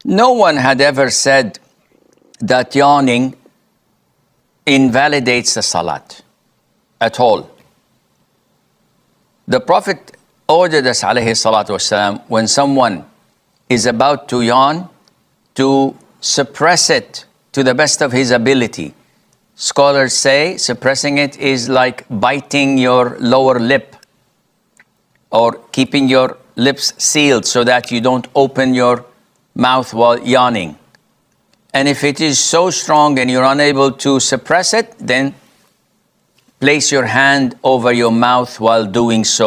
No one had ever said that yawning invalidates the salat at all. The Prophet ordered us, alayhi salatu wasalam, when someone is about to yawn, to suppress it to the best of his ability. Scholars say suppressing it is like biting your lower lip or keeping your lips sealed so that you don't open your mouth while yawning. And if it is so strong and you're unable to suppress it, then place your hand over your mouth while doing so.